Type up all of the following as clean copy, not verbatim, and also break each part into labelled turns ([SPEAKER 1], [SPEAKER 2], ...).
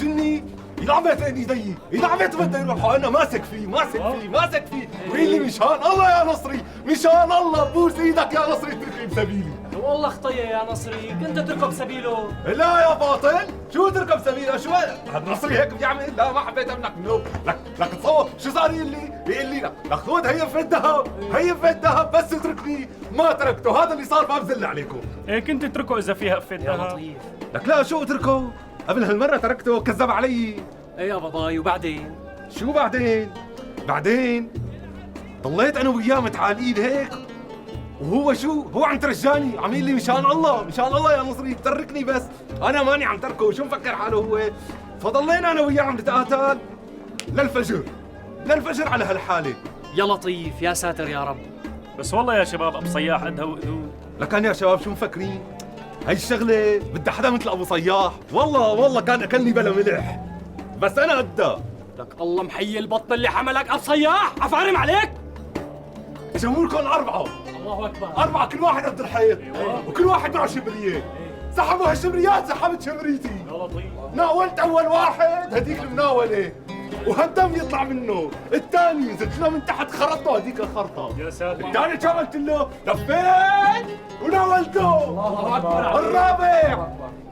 [SPEAKER 1] يجني يلعبت بين ايدي، يلعبت بده يروح، انا ماسك فيه بقول لي مشان الله يا نصري، مشان الله بوس ايدك يا نصري اتركني بسبيلي.
[SPEAKER 2] والله خطيه يا نصري، كنت اتركه بسبيله.
[SPEAKER 1] لا يا باطل، شو اتركه بسبيله؟ شو النصري هيك بيعمل؟ لا ما حبيت منك منه. لك تصور شو صار بيقول لي لك خذ هي في الذهب، بس اتركني. ما تركته، هذا اللي صار، ما بزل عليكم.
[SPEAKER 3] ايه كنت اتركه اذا فيها قفه
[SPEAKER 2] يا
[SPEAKER 3] ذهب.
[SPEAKER 2] لطيف.
[SPEAKER 1] لك لا، شو اتركه؟ قبل هالمرة تركته، كذب علي.
[SPEAKER 2] ايه يا باباي، وبعدين؟
[SPEAKER 1] شو بعدين ضليت انا وياه متعالقين هيك، وهو شو؟ هو عم ترجاني، عم يقول لي مشان الله يا نصري تركني بس. انا ماني عم تركه، شو مفكر حاله هو؟ فضلينا انا وياه عم نتقاتل للفجر على هالحالة.
[SPEAKER 2] يا لطيف، يا ساتر يا رب.
[SPEAKER 3] بس والله يا شباب ابو صياح قدها وقدود.
[SPEAKER 1] لكن يا شباب شو مفكرين؟ هاي الشغلة بدها حدا مثل ابو صياح. والله كان اكلني بلا ملح، بس انا قدها.
[SPEAKER 2] لك الله محيي البط اللي حملك ابو صياح، افارم عليك.
[SPEAKER 1] جمهوركم 4،
[SPEAKER 2] الله اكبر.
[SPEAKER 1] 4 كل واحد قد الحيط، وكل واحد معه شبرية. سحبوا هالشبريات، سحبت شبريتي.
[SPEAKER 3] يا لطيف.
[SPEAKER 1] ناولت اول واحد هديك المناولة وهالدم يطلع منه، الثاني زدت له من تحت خرطته هديك الخرطة.
[SPEAKER 3] يا ساتر.
[SPEAKER 1] الثاني شو عملت له؟ لفيت وناولته.
[SPEAKER 2] الله اكبر.
[SPEAKER 1] الرابع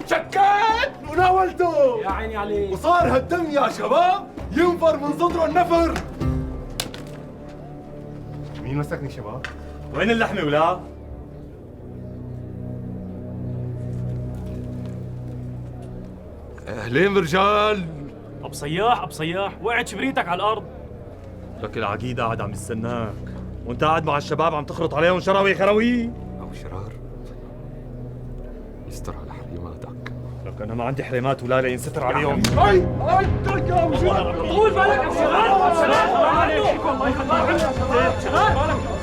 [SPEAKER 1] شكيت وناولته.
[SPEAKER 2] يا عيني عليك.
[SPEAKER 1] وصار هالدم يا شباب ينفر من صدره النفر. مين مسكني شباب؟ وين اللحمة ولا؟ اهلين رجال.
[SPEAKER 3] ابو صياح وقعت شبريتك على الارض.
[SPEAKER 1] لك العقيد قاعد عم يستناك، وانت قاعد مع الشباب عم تخرط عليهم شراوي خراوي.
[SPEAKER 4] أبو شرار، يستر على حريماتك.
[SPEAKER 1] لك انا ما عندي حريمات ولا ينستر عليهم.
[SPEAKER 3] طول بالك ابو شغال.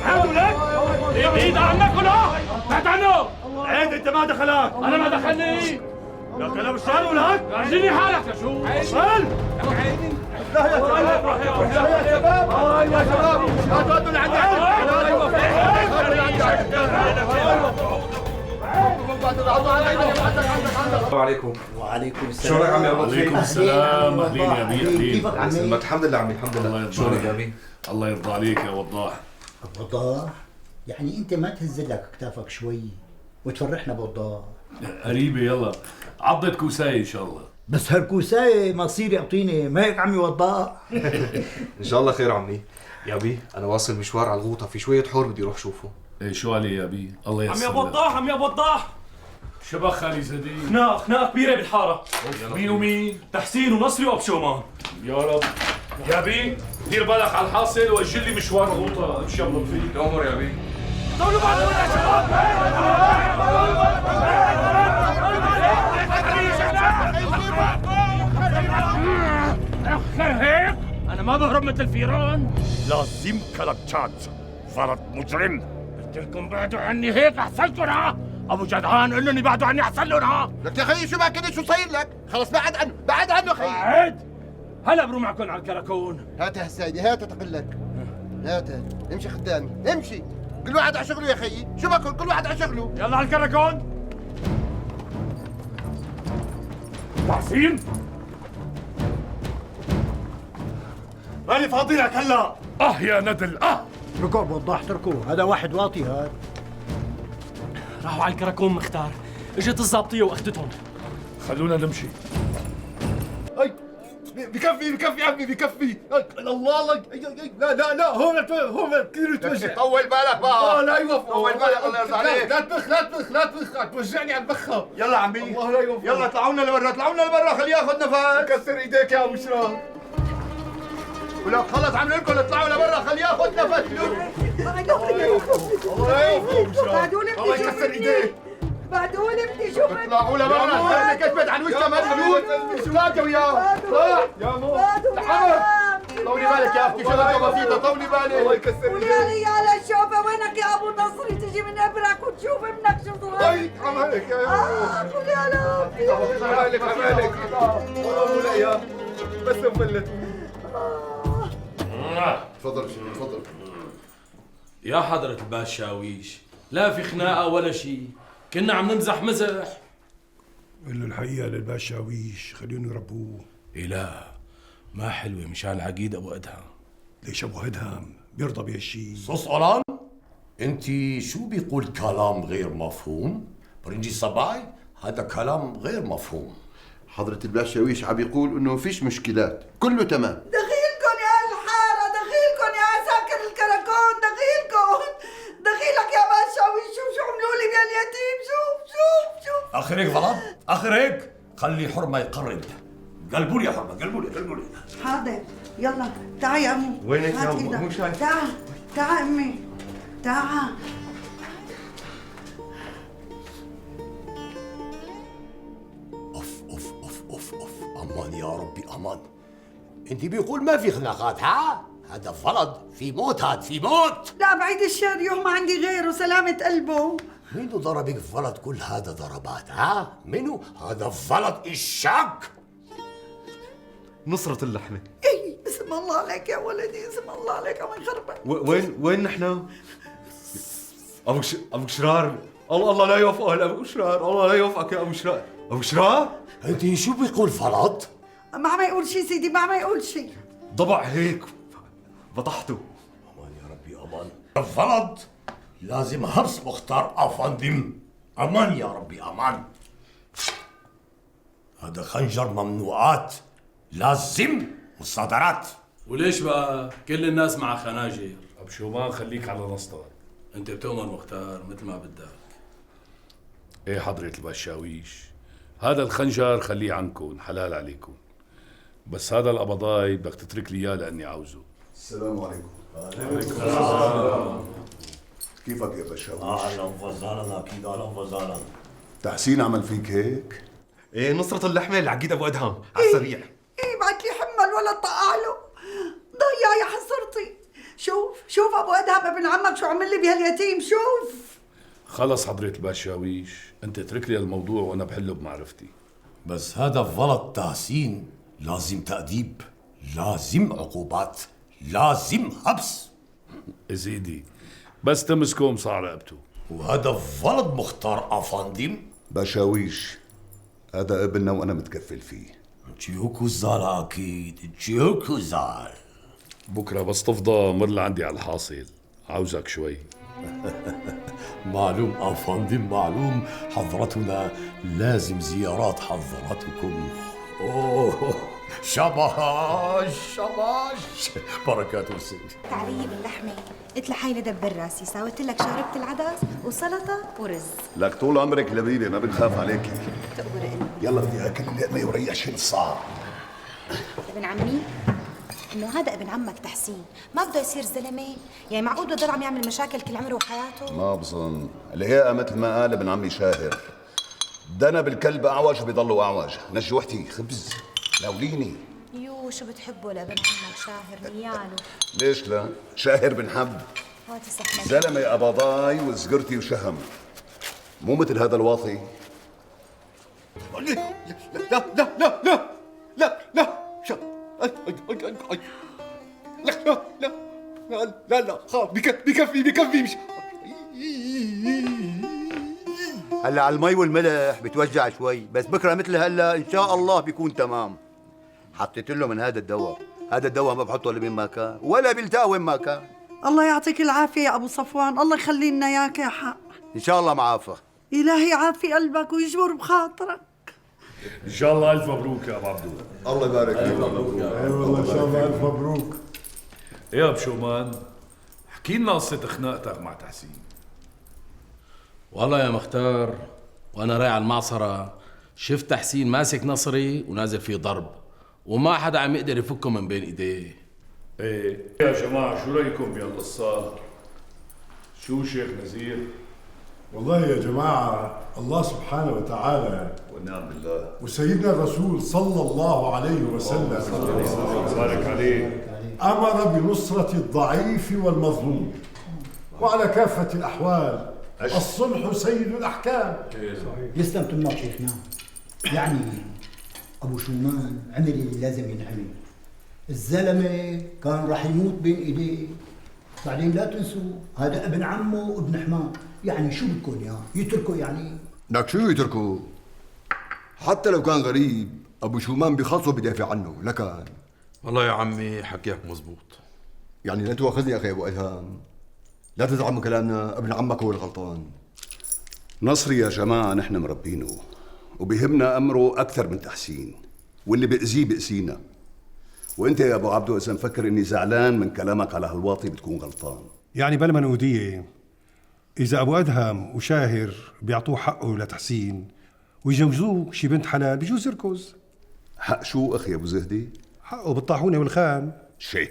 [SPEAKER 3] عادوا لك بعيد عنك ولا بعد عنه.
[SPEAKER 1] عيد انت ما دخلك.
[SPEAKER 3] انا ما دخلني.
[SPEAKER 1] لك انا بالشان ولك
[SPEAKER 3] اعجني حالك يا شو.
[SPEAKER 1] وصل. لا يا شباب، يا شباب لا تودوا لعندي.
[SPEAKER 4] السلام عليكم.
[SPEAKER 5] وعليكم السلام.
[SPEAKER 4] شلونك عمي ابو
[SPEAKER 6] وعليكم السلام. اهلين يا ابي، اهلين.
[SPEAKER 5] كيفك عمي؟
[SPEAKER 4] يسلمك. الحمد لله عمي، الحمد
[SPEAKER 6] الله
[SPEAKER 4] لله.
[SPEAKER 6] يرضى
[SPEAKER 4] شلونك
[SPEAKER 6] عليك.
[SPEAKER 4] يا ابي؟
[SPEAKER 6] الله يرضى عليك يا وضاح.
[SPEAKER 5] وضاح؟ يعني انت ما تهز لك كتافك شوي وتفرحنا بوضاح؟
[SPEAKER 6] قريبه يلا، عضت كوسايه ان شاء الله.
[SPEAKER 5] بس هالكوساية مصير يعطيني، ما هيك عمي وضاح؟
[SPEAKER 4] ان شاء الله خير عمي. يا ابي انا واصل مشوار على الغوطه، في شويه حور بدي اروح شوفه.
[SPEAKER 6] ايه شو علي يا ابي؟ الله يسر.
[SPEAKER 3] عم يا وضاح.
[SPEAKER 6] شبخ خالي زدي.
[SPEAKER 3] خناقه كبيره بالحاره.
[SPEAKER 6] مين ومين؟
[SPEAKER 3] تحسين ونصري وابشومان.
[SPEAKER 6] يا رب. يا ابي دير بالك على الحاصل واجل لي مشوار الغوطه ان شاء الله فيك.
[SPEAKER 4] تؤمر يا ابي.
[SPEAKER 3] طولوا بعض يا شباب. هيك انا ما بهرب مثل الفيران.
[SPEAKER 1] لازم كلك تشات فرد مجرم.
[SPEAKER 3] قلت لكم بعدوا عني، هيك احسن لكم. ها ابو جدعان قول لهم يبعدوا عني احسن لهم. ها
[SPEAKER 7] لك يا خيي شو بك كده، شو صاير لك؟ خلص بعد عنه خيي.
[SPEAKER 3] قاعد هلا برو معكم على الكراكون.
[SPEAKER 7] هاتها السيدة، هاتها تقلك، هاتها. امشي خدامي، امشي. كل واحد على شغله يا خيي، شو بكون كل واحد على شغله.
[SPEAKER 3] يلا على الكراكون. تحسين
[SPEAKER 1] ماني فاضي لك هلا.
[SPEAKER 6] يا ندل
[SPEAKER 5] اتركوا بوضاح، اتركوا، هذا واحد واطي هذا.
[SPEAKER 2] راحوا على الكراكون مختار، اجت الضابطيه واخذتهم.
[SPEAKER 6] خلونا نمشي.
[SPEAKER 1] اي بكفي عمي، بكفي. الله لا هون كثير توجع.
[SPEAKER 7] طول بالك بقى.
[SPEAKER 1] لا يوفق.
[SPEAKER 7] طول بالك الله يرضى عليك.
[SPEAKER 1] لا تبخ توجعني على البخه.
[SPEAKER 7] يلا عمي،
[SPEAKER 1] الله لا يوفق.
[SPEAKER 7] يلا اطلعوا لنا لبرا، خليه ياخذ نفس.
[SPEAKER 1] كسر ايديك يا ابو شرار.
[SPEAKER 7] ولك خلص عم لكم اطلعوا لبرا، خليه ياخذ نفس.
[SPEAKER 1] الله لا يوفق.
[SPEAKER 8] بعدوني
[SPEAKER 1] الله
[SPEAKER 8] بدي
[SPEAKER 1] يكسر
[SPEAKER 8] شوف
[SPEAKER 1] ايديك.
[SPEAKER 8] بعدوني بدي شوف
[SPEAKER 7] اطلعوا لبرا، خلي كتبت عن وشها مجنون. شو لاقوا وياه؟ طلع
[SPEAKER 1] يا مو
[SPEAKER 7] طولي بالك يا اختي، شغلة بسيطة، طولي
[SPEAKER 1] الله
[SPEAKER 7] بالك.
[SPEAKER 1] يكسر
[SPEAKER 8] ويا
[SPEAKER 1] ايديك.
[SPEAKER 8] ريال الشوفة، وينك يا ابو نصري؟ تجي من ابرك وتشوف ابنك شو صار.
[SPEAKER 1] اي عمالك يا
[SPEAKER 8] قول يا رب
[SPEAKER 1] عمالك والله لا يا بس مفلت.
[SPEAKER 4] تفضل شيخ تفضل.
[SPEAKER 9] يا حضرة الباشاويش، لا في خناقة ولا شيء، كنا عم نمزح مزح.
[SPEAKER 10] قل له الحقيقة للباشاويش، خليهم يربوه.
[SPEAKER 9] إيه لا، ما حلوة مشان العقيد أبو أدهم.
[SPEAKER 6] ليش ابو ادهم بيرضى بهالشيء؟
[SPEAKER 10] صلان انت شو بيقول كلام غير مفهوم؟ برنجي صباي هذا كلام غير مفهوم.
[SPEAKER 7] حضرة الباشاويش عم يقول انه فيش مشكلات، كله تمام.
[SPEAKER 8] دخيلكن يا الحارة، دخيلكن يا عساكر الكراكون، دخيلك يا باشاويش. شو عملوا لي باليتيم؟ شوف
[SPEAKER 10] اخر هيك غلط، اخر هيك خلي حرمه يقرب. قلبوا لي يا حرمه، قلبوا لي.
[SPEAKER 8] حاضر، يلا تعي يا امي.
[SPEAKER 1] وينك يا
[SPEAKER 8] هات
[SPEAKER 1] أمي؟
[SPEAKER 8] إيدك.
[SPEAKER 1] مو شايف.
[SPEAKER 8] تعا امي، تعا.
[SPEAKER 10] اوف امان يا ربي امان. انت بيقول ما في خناقات ها؟ هذا فلض، في موت، هاد في موت.
[SPEAKER 8] لا بعيد الشر، يوم ما عندي غيره، سلامة قلبه.
[SPEAKER 10] منو ضربك فلض كل هذا ضربات ها؟ منو؟ هذا فلض الشك.
[SPEAKER 1] نصرة اللحمة.
[SPEAKER 8] اي اسم الله عليك يا ولدي، اسم الله عليك. عم يخربك.
[SPEAKER 1] وين نحن؟ ابو شرار، الله لا يوفقه ابو شرار، الله لا يوفقك يا ابو شرار. ابو شرار
[SPEAKER 10] انت شو بيقول فلض؟
[SPEAKER 8] ما عم يقول شيء سيدي، ما عم يقول شيء.
[SPEAKER 1] ضبع هيك بطحته.
[SPEAKER 10] امان يا ربي امان. فلض لازم هرس مختار افندم. امان يا ربي امان. هذا خنجر ممنوعات، لازم مصادرات.
[SPEAKER 9] وليش بقى كل الناس مع خناجر؟
[SPEAKER 6] ابو شومان خليك على نصتك.
[SPEAKER 9] انت بتؤمر مختار مثل ما بدك.
[SPEAKER 6] ايه حضرة البشاويش، هذا الخنجر خليه عنكم، حلال عليكم. بس هذا القبضاي بدك تترك لي اياه لاني عاوزه.
[SPEAKER 11] السلام عليكم. كيفك يا بشاويش؟
[SPEAKER 10] اهلا وسهلا، اكيد اهلا وسهلا.
[SPEAKER 11] تحسين عمل فيك هيك؟
[SPEAKER 1] ايه نصرة اللحمة العقيد ابو ادهم على السريع.
[SPEAKER 8] ايه بعد لي حمل ولا طقع له، ضيع يا حصرتي. شوف ابو ادهم ابن عمك شو عمل لي بهاليتيم. شوف
[SPEAKER 6] خلص حضرة البشاويش، انت اترك لي الموضوع وانا بحله بمعرفتي.
[SPEAKER 10] بس هذا غلط تحسين، لازم تأديب، لازم عقوبات، لازم حبس.
[SPEAKER 6] زيدي بس تمسكه مصع رقبته.
[SPEAKER 10] وهذا غلط مختار افندم.
[SPEAKER 11] بشاويش هذا ابننا وانا متكفل فيه.
[SPEAKER 10] جيوكو زال اكيد، جيوكو زال.
[SPEAKER 6] بكره بس تفضى مر لعندي على الحاصل، عاوزك شوي.
[SPEAKER 10] معلوم افندم معلوم، حضرتنا لازم زيارات حضرتكم. اوه شباش بركات السيد.
[SPEAKER 12] تعالي باللحمة، قلت لحالي دبر راسي، ساويت لك شاربة العدس وسلطة ورز.
[SPEAKER 11] لك طول عمرك لبيبه، ما بنخاف عليكي.
[SPEAKER 12] تقبر قلبي.
[SPEAKER 11] يلا بدي اكل اللقمه وريح شيل صار.
[SPEAKER 12] ابن عمي، انه هذا ابن عمك تحسين ما بده يصير زلمه، يعني معقول بده يضل عم يعمل مشاكل كل عمره وحياته؟
[SPEAKER 11] ما بظن، الهيئه مثل ما قال ابن عمي شاهر، دنا بالكلب اعوج بيضلوا اعوج. نجوحتي خبز ناوليني.
[SPEAKER 12] يو شو بتحبه لابن عمك شاهر نياله.
[SPEAKER 11] ليش لا؟ شاهر بنحب،
[SPEAKER 12] هاتي صحنة
[SPEAKER 11] زلمه قبضاي وزقرتي وشهم، مو مثل هذا الواطي.
[SPEAKER 1] لا لا لا لا لا لا لا لا لا لا لا خلاص بكفي مش
[SPEAKER 7] هلا على المي والملح بتوجع شوي، بس بكره مثل هلا ان شاء الله بيكون تمام. حطيت له من هذا الدواء ما بحطه الا وين ما كان ولا بيلتقى وين ما كان.
[SPEAKER 8] الله يعطيك العافية يا ابو صفوان، الله يخلي لنا اياك يا حق.
[SPEAKER 7] ان شاء الله معافى.
[SPEAKER 8] الهي يعافي قلبك ويجبر بخاطرك.
[SPEAKER 6] ان شاء الله الف مبروك يا ابو عبدو.
[SPEAKER 11] الله يبارك فيك.
[SPEAKER 6] اي والله ان شاء الله الف مبروك. ايه يا بشومان، احكي لنا قصه خناقتك مع تحسين.
[SPEAKER 9] والله يا مختار، وانا رايح على المعصرة شفت تحسين ماسك نصري ونازل فيه ضرب، وما حدا عم يقدر يفكه من بين ايديه.
[SPEAKER 6] ايه يا جماعه شو رايكم بهالقصه؟ شو شيخ نزير؟
[SPEAKER 13] والله يا جماعة الله سبحانه وتعالى
[SPEAKER 11] ونعم بالله
[SPEAKER 13] وسيدنا الرسول صلى الله عليه وسلم
[SPEAKER 6] بارك عليه
[SPEAKER 13] أمر بنصرة الضعيف والمظلوم، وعلى كافة الأحوال الصلح سيد الأحكام.
[SPEAKER 5] يسلم تمك شيخنا. يعني أبو شومان عمل اللي لازم ينعمل. الزلمة كان راح يموت بين إيديه، بعدين لا تنسوا هذا ابن عمه وابن حماه، يعني شو بدكم اياه؟ يتركوا يعني؟
[SPEAKER 11] لك شو يتركوا؟ حتى لو كان غريب
[SPEAKER 14] ابو شومان بخلصه بدافع عنه لكن
[SPEAKER 15] والله يا عمي حكيك مزبوط.
[SPEAKER 14] يعني لا تواخذني اخي ابو ادهم، لا تزعل من كلامنا، ابن عمك هو الغلطان.
[SPEAKER 11] نصري يا جماعة نحن مربينه وبيهمنا أمره أكثر من تحسين، واللي بأذيه بأذينا. وأنت يا أبو عبدو إذا مفكر إني زعلان من كلامك على هالواطي بتكون غلطان.
[SPEAKER 16] يعني بلا منقودية، إذا أبو أدهم وشاهر بيعطوه حقه لتحسين ويجوزوه شي بنت حلال بجوز يركز.
[SPEAKER 11] حق شو أخي أبو زهدي؟
[SPEAKER 16] حقه بالطاحونة والخام.
[SPEAKER 11] شي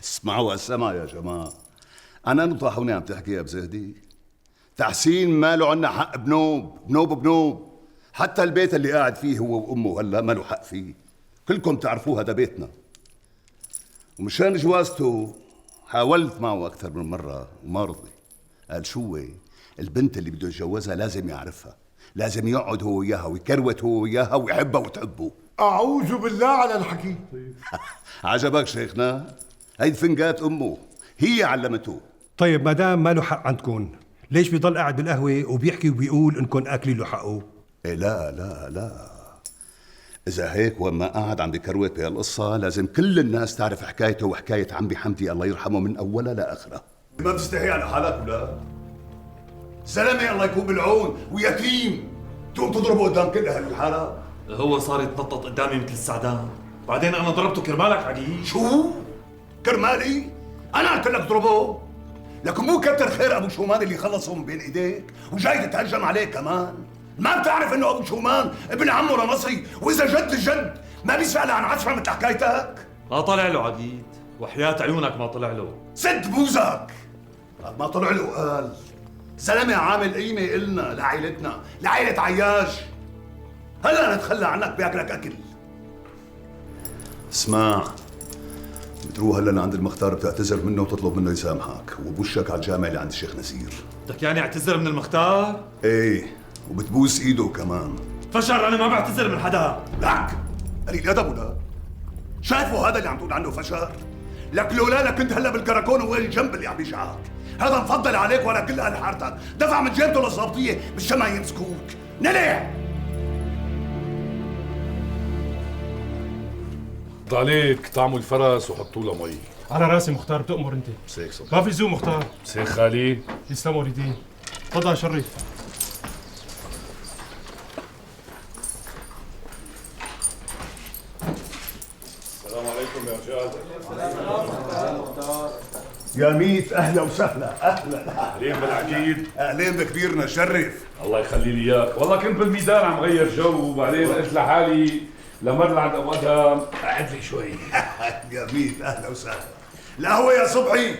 [SPEAKER 11] اسمعوا السمع يا جماعة، أنا طاحونة عم تحكي يا أبو زهدي؟ تحسين ماله عنا حق بنوب. حتى البيت اللي قاعد فيه هو وأمه هلا ماله حق فيه. كلكم تعرفوه هذا بيتنا. ومشان جوازته حاولت معه أكثر من مرة وما رضي. قال شو البنت اللي بده يتجوزها لازم يعرفها، لازم يقعد هو وياها ويكروت هو وياها ويحبها وتحبه.
[SPEAKER 14] أعوذ بالله على الحكي.
[SPEAKER 11] عجبك شيخنا؟ هيدي فنجات أمه، هي علمته.
[SPEAKER 16] طيب ما دام ما له حق عندكم، ليش بيضل قاعد بالقهوة وبيحكي وبيقول انكم اكلي له حقه؟
[SPEAKER 11] إيه لا إذا هيك وما قاعد عم بكروت بهالقصة لازم كل الناس تعرف حكايته وحكاية عمي حمدي الله يرحمه من أولها لآخرها.
[SPEAKER 7] ما بتستحي على حالك ولا؟ زلمة الله يكون بالعون ويتيم تقوم تضربه قدام كل أهل الحارة؟
[SPEAKER 3] هو صار يتنطط قدامي مثل السعدان، بعدين أنا ضربته كرمالك عقيل.
[SPEAKER 7] شو؟ كرمالي؟ أنا قلت لك اضربه؟ لكن مو كتر خير أبو شومان اللي خلصه من بين إيديك وجاي تتهجم عليه كمان؟ ما بتعرف إنه أبو شومان ابن عمه لنصري، وإذا جد الجد ما بيسأل عن عشرة مثل حكايتك؟
[SPEAKER 3] ما طلع له عقيد، وحياة عيونك ما طلع له.
[SPEAKER 7] سد بوزك. ما طلع له قال زلمة عامل قيمة إلنا لعائلتنا لعائلة عياش. هلا نتخلى عنك بياكلك أكل.
[SPEAKER 11] اسمع، بتروح هلا لعند المختار بتعتذر منه وتطلب منه يسامحك وبوشك على الجامع اللي عند الشيخ نزير.
[SPEAKER 3] بدك يعني اعتذر من المختار؟
[SPEAKER 11] ايه، وبتبوس ايده كمان.
[SPEAKER 3] فشر، انا ما بعتذر من حدا.
[SPEAKER 7] لك قليل ادب ولا؟ شايفوا هذا اللي عم تقول عنه فشر؟ لك لولا لك كنت هلا بالكراكون وين الجنب اللي عم بيشعك. هذا مفضل عليك ولا كل اهل حارتك، دفع من جيبته للظابطيه مشان ما يمسكوك. نلع
[SPEAKER 6] عليك طعموا الفرس وحطوا له مي.
[SPEAKER 2] على راسي مختار، بتأمر انت.
[SPEAKER 6] مساك صباح.
[SPEAKER 2] ما في زوم مختار.
[SPEAKER 6] مساك خالي.
[SPEAKER 2] يسلموا ريدين. تفضل شريف.
[SPEAKER 6] السلام عليكم يا رجال.
[SPEAKER 7] يا ميت اهلا وسهلا. اهلا
[SPEAKER 6] اهلين بالعقيد.
[SPEAKER 7] اهلين بكبيرنا شرف.
[SPEAKER 6] الله يخلي لي اياك، والله كنت بالميدان عم غير جو وبعدين قلت لحالي لمر لعند ابو ادهم قعد لي شوي.
[SPEAKER 7] يا ميت اهلا وسهلا. القهوه يا صبحي.